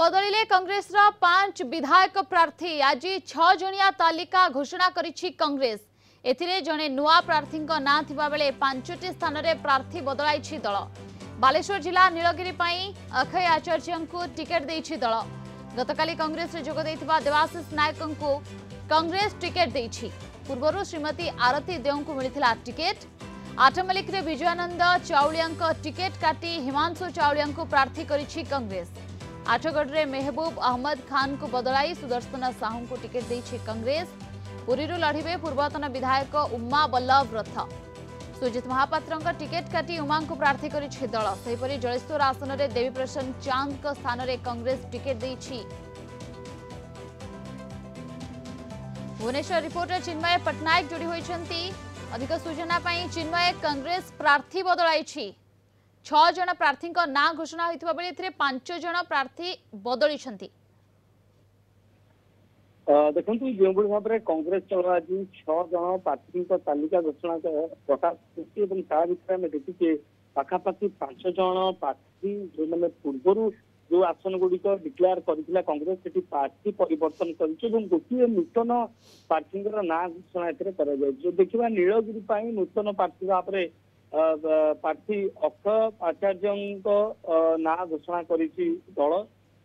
बदलिले कांग्रेस 5 विधायक प्रार्थी आज 6 जणिया तालिका घोषणा करिछि कांग्रेस। एथिरे जणे नुआ प्रार्थी ना थिबा बेले 5टी स्थान रे प्रार्थी बदलाइछि दल। बालेश्वर जिला नीलगिरी पई अक्षय आचार्य को टिकेट देइछि दल। गतकाली कांग्रेस रे जोग दैथिबा देवाशिष नायक को कांग्रेस टिकेट देइछि। पूर्वरु श्रीमती आरती देव को मिलिथिला टिकेट। आठमल्लिक रे विजयानंद चाउलिया टिकेट काटी हिमांशु चाउलिया को प्रार्थी करिछि कांग्रेस। आठगढ़ रे मेहबूब अहमद खान को बदलाई सुदर्शन साहू को टिकेट देइछि कांग्रेस। पुरीरु लढ़िबे पूर्वतन विधायक उमा बल्लभ रथ। सुजित महापात्र टिकेट काटी उमा को प्रार्थी करिछि दल। सेहिपरि जलेश्वर आसन रे देवी प्रसन्न चांद को स्थान रे कांग्रेस टिकेट देइछि। भुवनेश्वर रिपोर्टर चिन्मय पटनायक जोड़ी होइछंती। अधिक सूचना पाई चिन्मय कांग्रेस प्रार्थी बदलाई 6 जन प्रार्थी ना घोषणा होइथिबा बेले एथिरे 5 जन प्रार्थी बदली छंती। देखंतु जो भाव में कांग्रेस दल आज 6 जन प्रार्थी तालिका घोषणा प्रकाश कर ता भितर आम देखिए पाखापाखि 5 जन प्रार्थी जो मैंने पूर्व जो आसन गुड़िक डिक्लेयर करथिला कांग्रेस सेठी पार्टी परिवर्तन करिछि एवं गोटे नूतन प्रार्थी ना घोषणा एथिरे करा जाय। जो देखिबा नीलगिरी पई नूतन प्रार्थी भाव में प्रार्थी अक्षय आचार्य ना घोषणा करिछि दल।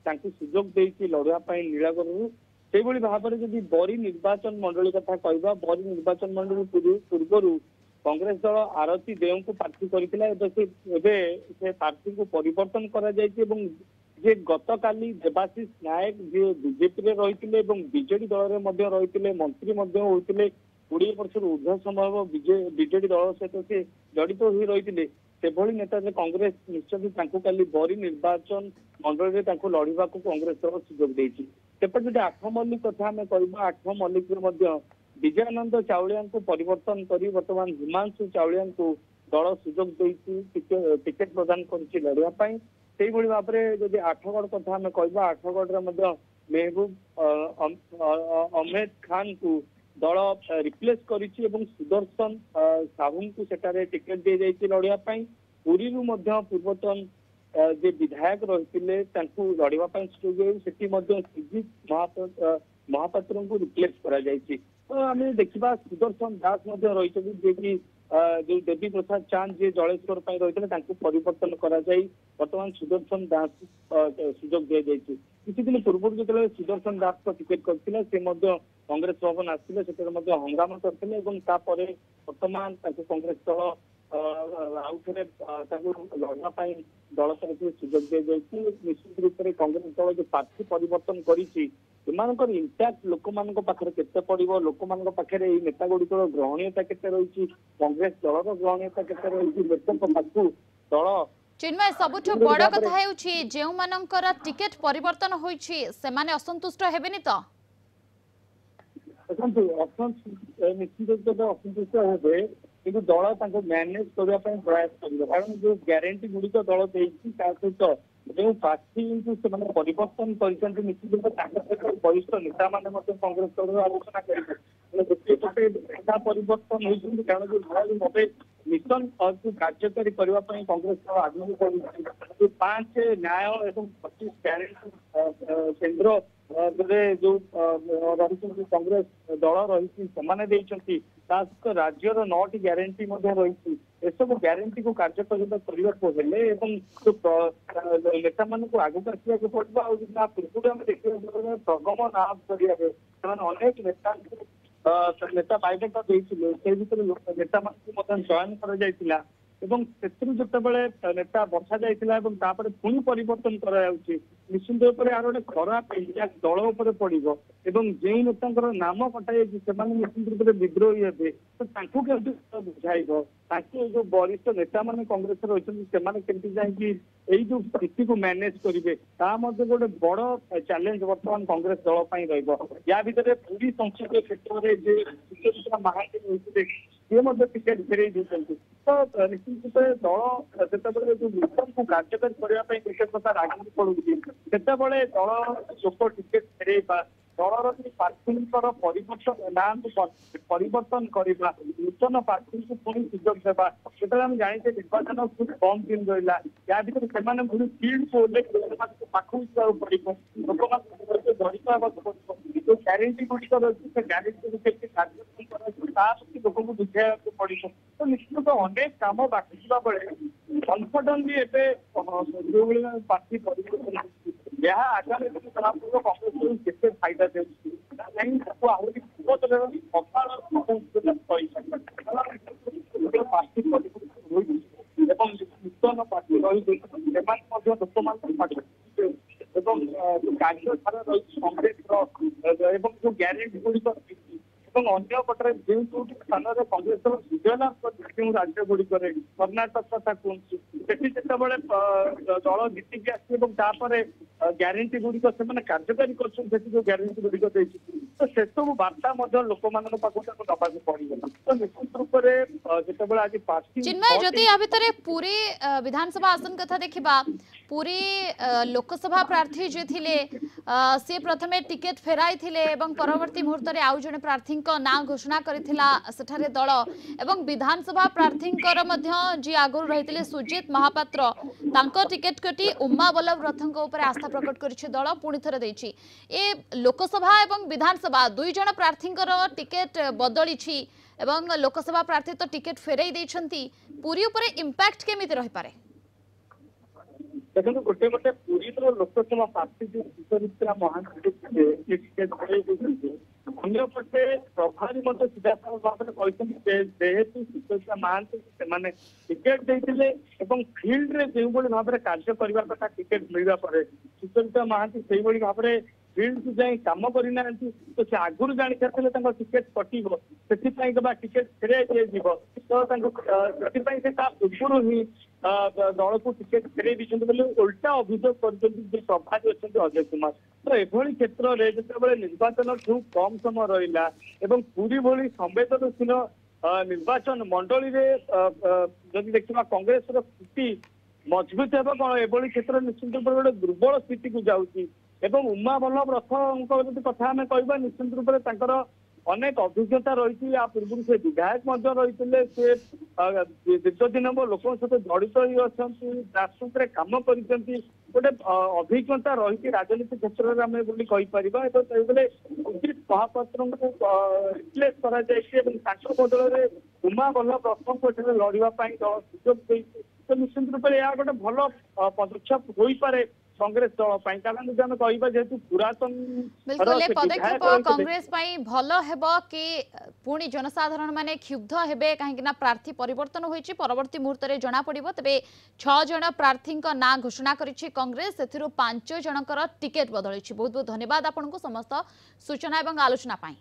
तांकु सुजोग देइछि लड़िया पई नीलगिरी। से भाव में जदि बरी निर्वाचन मंडली कथा कहबा बरी निर्वाचन मंडली पूर्व कांग्रेस दल आरती देव को प्रार्थी करथिला। से प्रार्थी को परिवर्तन करा जायछि एवं जे गतकाली देवाशिष नायक जे बीजेपी रे रहिथिले एवं बीजेडी दल रे मध्य रहिथिले मंत्री मध्य होइथिले 20 वर्ष ऊर्ध्व समय बीजेडी दल सहित से जड़ित हो रही से नेता कांग्रेस निश्चित काली बरी निर्वाचन मंडल में लड़वा को कांग्रेस दल सुजोग देती। सेपटे जो 8 मल्लिक कथा आम कह 8 मल्लिक विजयानंद चाउलिया को परिवर्तन कर बर्तमान हिमांशु चाउलिया को दल सुजोग देती टिकेट प्रदान कर लड़ाई। से भाव में जब 8गढ़ कथा आम कह 8गढ़ मेहबूब अहमद खान को दल रिप्लेस करिछि एवं सुदर्शन साहू को सेटारे टिकेट दे जाइछि लड़िया पई। पुरी पूर्वतन जे विधायक रहिथिले तांकु लड़िबा पई सुजोग सेठी मध्ये सुजित महापात्र को रिप्लेस करा जाइछि। तो आमे देखिबा सुदर्शन दास मध्ये रहिथि जे कि जो देवी प्रसाद चांद जे जलेश्वर पई रहिथिले तांकु परिवर्तन करा जाई वर्तमान सुदर्शन दास सुजोग दे जाइछि। किछि दिन पूर्व जो सुदर्शन दास को टिकेट करथिले से मध्ये कांग्रेस भवन आसिले से हंगामा करथिले एवं तापरे वर्तमान कांग्रेस दल आउथरे लड़ना दल तरफ सुजोग दे जाइछि। निश्चित रूप से कांग्रेस दल जो प्रार्थी परिवर्तन करिछि एमानकर इंपैक्ट लोक मानक पाखरे केते पड़िबो लोक मानक पाखरे एई नेता गुड़िकर ग्रहणीयता केते रहिछि कांग्रेस दलर ग्रहणीयता केते रहिछि लोक पाखु दल चिन्मय सबुठ बड़ कथा हेउछि जेउ मानकर टिकेट परिवर्तन होइछि सेमाने असंतुष्ट हेबेनी तो निश्चित असंतुष्ट हेबे किंतु दल मैनेज करने प्रयास कर कारण जो ग्यारंटी गुड़िक दल सहित जो प्रार्थी से परिवर्तन कर निश्चित रूप वरिष्ठ नेता मैंने कांग्रेस दल आलोचना करें नेता परिवर्तन होती कारण जो मत मिशन कार्यकारी करने कांग्रेस दल आग्रह कर 5 न्याय और 25 ग्यारंटी केन्द्र जो रही कांग्रेस दल रही राज्यर 9टी ग्यारंटी रही एसबू ग्यारंटी को कार्यकारी करने नेता मान आगे आसवाक पड़ा पूर्व आम देखा प्रगम ना अनेक नेता बायोडेटा देते नेता मान चयन कर जो नेता बसा जाइए पुणी परिवर्तन कर निश्चित रूप से यार गोटे खराब इम्पैक्ट दल उपर पड़ो एवं जो नेता नाम कटाई निश्चित रूप से विद्रोही हे तो बुझाइब जो वरिष्ठ नेता मैंने कांग्रेस रही जाकि जो स्थिति को मैनेज करेंगे गोटे बड़ चैलेंज बर्तमान कांग्रेस दल या भितर पूरी संसदीय क्षेत्र में महांती रही सी टिकेट फेरई देते तो निश्चित रूप से दल जो मिशन को कार्यकारी करने विशेष कथा आगे पड़ूँ से दल लोक टिकेट फेरइबा ଦଳର ପ୍ରାର୍ଥୀଙ୍କର ପରିବର୍ତ୍ତନ କରିବା, ନୂତନ ପ୍ରାର୍ଥୀଙ୍କୁ ପୁଣି ସୁଯୋଗ ଦେବା। ଯେତେବେଳେ ଆମେ ଜାଣିଛେ ନିର୍ବାଚନ ଖୁବ୍ କମ୍ ଦିନ ରହିଲା, ୟା ଭିତରେ ସେମାନେ ପୁଣି ଫିଲ୍ଡକୁ ଓହ୍ଲେଇ ଲୋକମାନଙ୍କ ପାଖକୁ ଯିବାକୁ ପଡିବ, ଲୋକମାନଙ୍କ ସହିତ ଜଡ଼ିତ ହେବାକୁ ପଡିବ। ଯୋଉ ଗ୍ୟାରେଣ୍ଟି ଗୁଡ଼ିକ ରହିଛି ସେ ଗ୍ୟାରେଣ୍ଟି କେମିତି କାର୍ଯ୍ୟକ୍ରମ କରାଯିବ ତା ପ୍ରତି ଲୋକଙ୍କୁ ବୁଝାଇବାକୁ ପଡିବ। ତ ନିଶ୍ଚିତ ଅନେକ କାମ ବାକି ଥିବା ବେଳେ କନଫିଡେଣ୍ଟଲି ଏବେ ଯୋଉଭଳି ପ୍ରାର୍ଥୀ ପରିବର୍ତ୍ତନ ଏହା ଆଗାମୀ ଦିନ ଜଣାପଡ଼ିବ କଂଗ୍ରେସକୁ କେତେ ଫାଇଦା ଦେଉଛି, କାହିଁକି ତାକୁ ଆହୁରି ପୂର୍ବତର ସଫଳ ଏବଂ ନୂତନ ପ୍ରାର୍ଥୀ ରହିଛି ସେମାନେ ମଧ୍ୟ ଲୋକମାନଙ୍କ ପାଖରେ ଏବଂ କାର୍ଯ୍ୟ ଧାରା ରହିଛି କଂଗ୍ରେସର ଏବଂ ଯୋଉ ଗ୍ୟାରେଣ୍ଟି ଗୁଡ଼ିକ ରହିଛି ଏବଂ ଅନ୍ୟ ପଟରେ ଯେଉଁ ଯୋଉଠି ସ୍ଥାନରେ କଂଗ୍ରେସର ବିଜୟ ଲାଭ କରିଛି ଯେଉଁ ରାଜ୍ୟ ଗୁଡ଼ିକରେ କର୍ଣ୍ଣାଟକ କଥା କୁହନ୍ତୁ, ସେଠି ଯେତେବେଳେ ଦଳ ଜିତିକି ଆସିଛି ଏବଂ ତାପରେ ଗ୍ୟାରେଣ୍ଟି ଗୁଡ଼ିକ ସେମାନେ କାର୍ଯ୍ୟକାରୀ କରୁଛନ୍ତି, ସେଠି ଯୋଉ ଗ୍ୟାରେଣ୍ଟି ଗୁଡ଼ିକ ଦେଇଛି ତ ସେସବୁ ବାର୍ତ୍ତା ମଧ୍ୟ ଲୋକମାନଙ୍କ ପାଖକୁ ତାକୁ ଦବାକୁ ପଡିବ। ତ ନିଶ୍ଚିତ ରୂପରେ ଯେତେବେଳେ ଆଜି ଚିନ୍ମୟ ଯଦି ୟା ଭିତରେ ପୁରୀ विधानसभा आसन कथा देखा, पुरी लोकसभा प्रार्थी जे थिले सी प्रथमे टिकेट फेराई थिले एवं परवर्ती मुहूर्त रे आउ जने प्रार्थी ना घोषणा करिथिला सेठारे दल एवं विधानसभा प्रार्थी जी आगुर रही सुजित महापात्र तांको टिकेट कटी उमा बल्लभ रथंक ऊपर आस्था प्रकट करिछि दल पुणी थरे देछि। ए लोकसभा एवं विधानसभा दुई जन प्रार्थी टिकेट बदली एवं लोकसभा प्रार्थी तो टिकेट फेरई देछंती, पुरी ऊपर इंपैक्ट केमिति रहि पारे? देखो गोटे गोटे पुरी लोकसभा प्रार्थी जो सुचरित्रा महांती टिकेट फेरई देछंती, अन्यपटे प्रभारी मत सीधासल भाव में जेहेतु सुचरित्रा महांती से टिकेट देते फिल्ड रे जो भाव में कार्य करने कथा टिकेट मिलवा पर सुचरित्रा महांती से भाव में फिल्ड को जाए कम करना तो से आगुरी जानी टिकेट कटो से टिकेट फेर तो पूर्व ही दल को टिकेट फेर दी उल्टा अभियोग कर प्रभारी अच्छा अजय कुमार। तो एभली क्षेत्र में जिते निर्वाचन खूब कम समय रहा एवं पूरी भली संवेदनशील निर्वाचन मंडली जब देखा कांग्रेस स्थिति मजबूत है कौन एभली क्षेत्र निश्चित रूप गोटे दुर्बल स्थिति को जाऊँगी एवं उमा बल्लभ रथ कथा आम कह निश्चित रूप से अनेक अभिज्ञता रही पूर्व से विधायक रही से दीर्घ दिन लोक सहित जड़ित राजनीति में कम कर गोटे अभिज्ञता रही राजनीति क्षेत्र में आम कहीपर उदित महापात्र को रिप्लेस कर बदल में उमा बल्लभ रथ को लड़ाई दल सुजोग तो निश्चित रूप से यह गोटे भल पदक्षेप हो पारे कांग्रेस दल कारण जेहेतु पुरातन बिल्कुल पदक्षेप कांग्रेस भल हेबो कि पुणी जनसाधारण माने क्षुब्ध हेबे कहीं प्रार्थी परिवर्तन होईछि परवर्ती मुहूर्त रे जना पड़िबो। तबे 6 जन प्रार्थी ना घोषणा करिछि कांग्रेस, सेथिरु 5 जनकर टिकेट बदलिछि। बहुत बहुत धन्यवाद आपनको समस्त सूचना एवं आलोचना पाई।